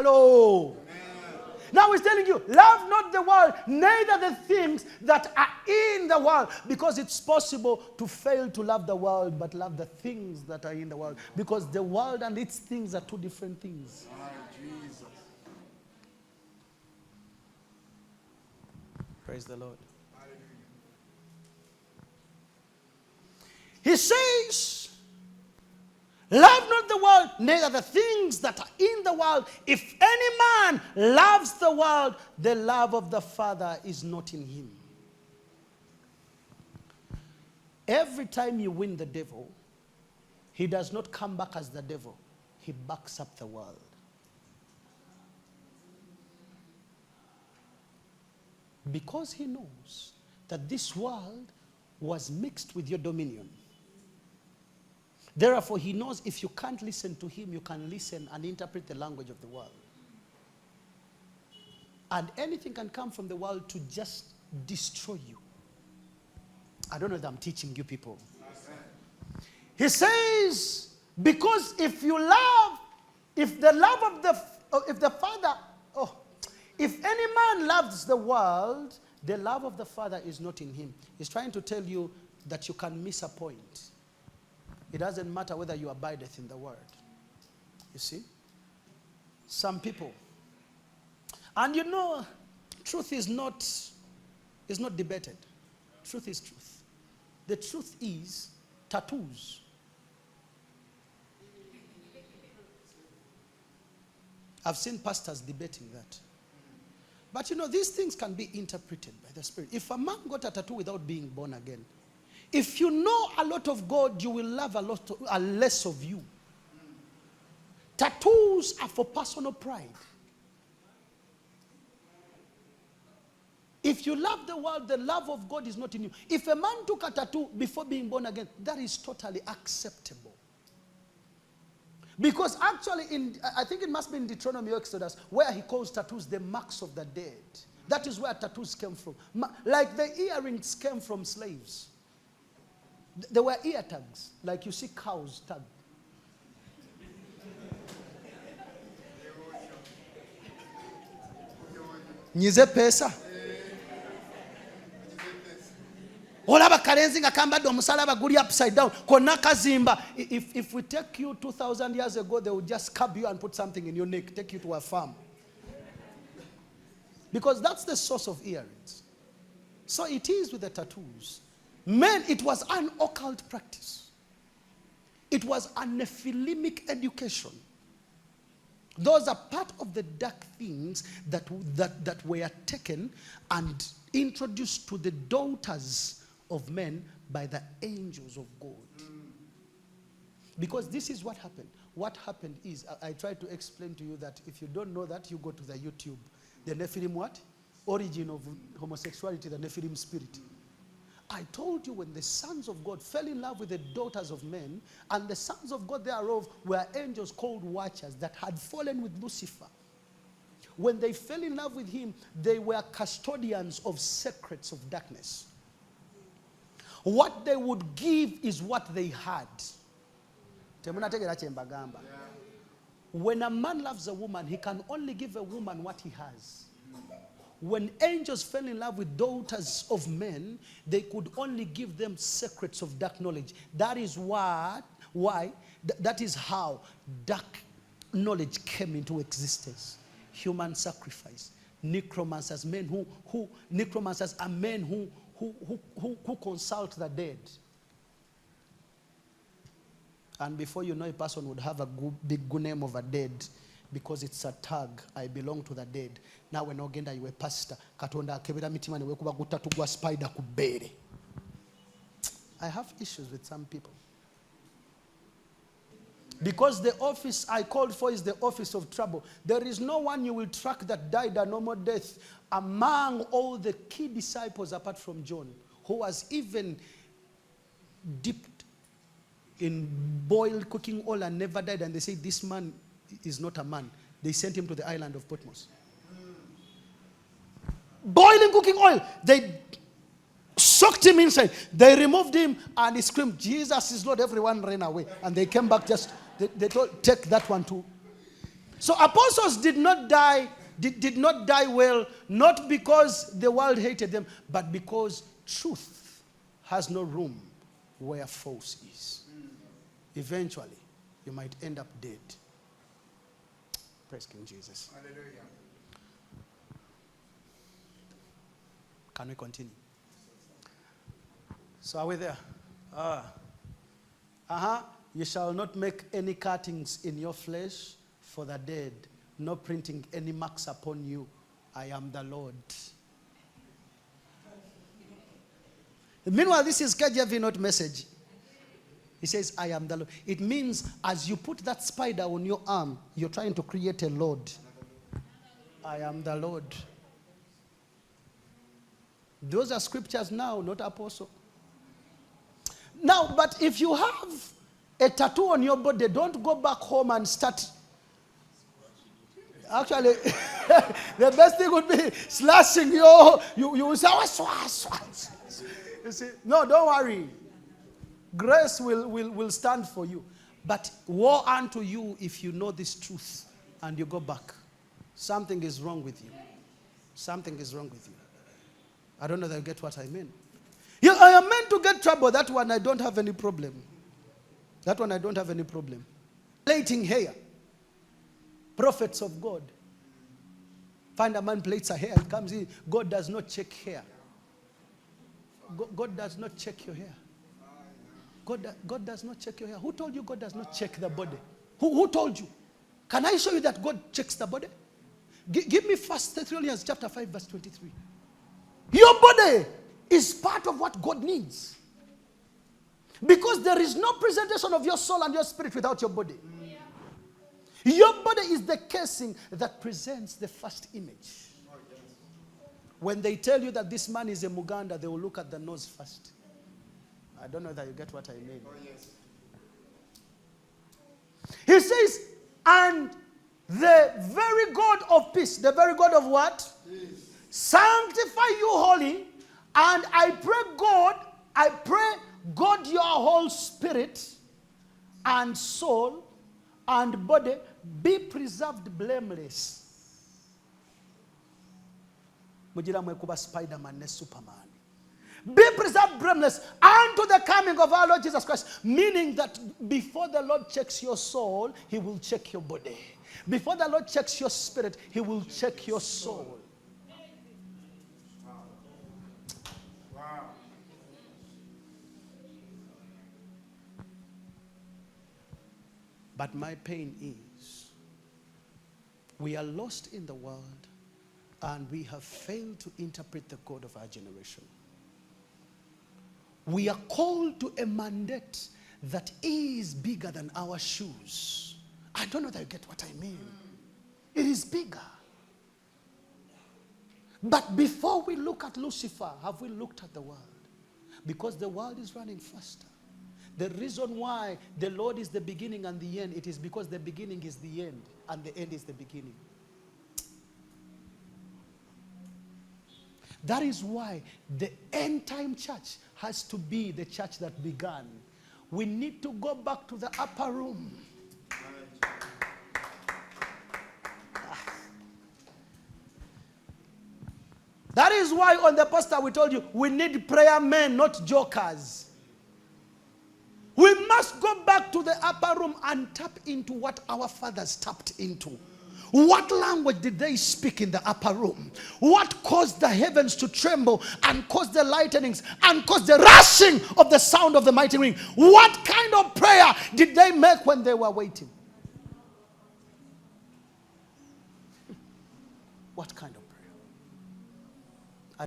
Hello. Now he's telling you, love not the world, neither the things that are in the world. Because it's possible to fail to love the world, but love the things that are in the world. Because the world and its things are two different things. Jesus. Praise the Lord. He says, love not the world, neither the things that are in the world. If any man loves the world, the love of the Father is not in him. Every time you win the devil, he does not come back as the devil. He backs up the world. Because he knows that this world was mixed with your dominion. Therefore, he knows if you can't listen to him, you can listen and interpret the language of the world. And anything can come from the world to just destroy you. I don't know if I'm teaching you people. He says, because if you love, if the love of the Father, if any man loves the world, the love of the Father is not in him. He's trying to tell you that you can miss a point. It doesn't matter whether you abideth in the word. You see? Some people. And you know, truth is not debated. Truth is truth. The truth is tattoos. I've seen pastors debating that. But you know, these things can be interpreted by the Spirit. If a man got a tattoo without being born again, if you know a lot of God, you will love a less of you. Tattoos are for personal pride. If you love the world, the love of God is not in you. If a man took a tattoo before being born again, that is totally acceptable. Because actually, I think it must be in Deuteronomy or Exodus, where he calls tattoos the marks of the dead. That is where tattoos came from. Like the earrings came from slaves. There were ear tags, like you see cows tagged. Nyize pesa. Olaba kalenzi nga kambadde omusalaba guli upside down. Konna kazimba. If we take you 2,000 years ago, they would just scab you and put something in your neck, take you to a farm. Because that's the source of earrings. So it is with the tattoos. Men, it was an occult practice. It was a Nephilimic education. Those are part of the dark things that were taken and introduced to the daughters of men by the angels of God. Because this is what happened. What happened is, I tried to explain to you that if you don't know that, you go to the YouTube. The Nephilim what? Origin of homosexuality, the Nephilim spirit. I told you when the sons of God fell in love with the daughters of men, and the sons of God thereof were angels called watchers that had fallen with Lucifer. When they fell in love with him, they were custodians of secrets of darkness. What they would give is what they had. When a man loves a woman, he can only give a woman what he has. When angels fell in love with daughters of men, they could only give them secrets of dark knowledge. That is that is how dark knowledge came into existence. Human sacrifice. Necromancers, necromancers are men who consult the dead. And before you know, a person would have a big good name of a dead, because it's a tag, I belong to the dead. Now when ogenda you a pastor, katonda akebera mitima ne wekuba gutatu gwa spider ku bere. I have issues with some people. Because the office I called for is the office of trouble. There is no one you will track that died a normal death among all the key disciples apart from John, who was even dipped in boiled cooking oil and never died. And they say, this man is not a man. They sent him to the island of Patmos. Boiling cooking oil. They soaked him inside. They removed him and he screamed, Jesus is Lord. Everyone ran away. And they came back just, they told, take that one too. So apostles did not die well, not because the world hated them, but because truth has no room where false is. Eventually, you might end up dead. Praise King Jesus. Hallelujah. Can we continue? So are we there? You shall not make any cuttings in your flesh for the dead, no printing any marks upon you. I am the Lord. Meanwhile, this is KJV, not message. He says, I am the Lord. It means as you put that spider on your arm, you're trying to create a Lord. I am the Lord. Those are scriptures now, not apostle. Now, but if you have a tattoo on your body, don't go back home and start. Actually, the best thing would be slashing you will say, you see, no, don't worry. Grace will stand for you. But woe unto you if you know this truth and you go back. Something is wrong with you. Something is wrong with you. I don't know if you get what I mean. Yeah, I am meant to get trouble. That one I don't have any problem. That one I don't have any problem. Plaiting hair. Prophets of God. Find a man plaits a hair and comes in. God does not check hair. God does not check your hair. God does not check your hair. Who told you God does not check the body? Who told you? Can I show you that God checks the body? Give me 1 Thessalonians chapter 5 verse 23. Your body is part of what God needs. Because there is no presentation of your soul and your spirit without your body. Your body is the casing that presents the first image. When they tell you that this man is a Muganda, they will look at the nose first. I don't know that you get what I mean. He says, and the very God of peace, the very God of what? Peace. Sanctify you wholly, and I pray God your whole spirit and soul and body be preserved blameless. Mujira mwekuba Spider-Man ne Superman. Be preserved blameless unto the coming of our Lord Jesus Christ. Meaning that before the Lord checks your soul, he will check your body. Before the Lord checks your spirit, he will check your soul. Wow. But my pain is, we are lost in the world and we have failed to interpret the God of our generation. We are called to a mandate that is bigger than our shoes. I don't know that you get what I mean. It is bigger. But before we look at Lucifer, have we looked at the world? Because the world is running faster. The reason why the Lord is the beginning and the end, it is because the beginning is the end and the end is the beginning. That is why the end time church has to be the church that began. We need to go back to the upper room. That is why on the poster we told you we need prayer men, not jokers. We must go back to the upper room and tap into what our fathers tapped into. What language did they speak in the upper room? What caused the heavens to tremble and caused the lightnings and caused the rushing of the sound of the mighty ring? What kind of prayer did they make when they were waiting? What kind of prayer?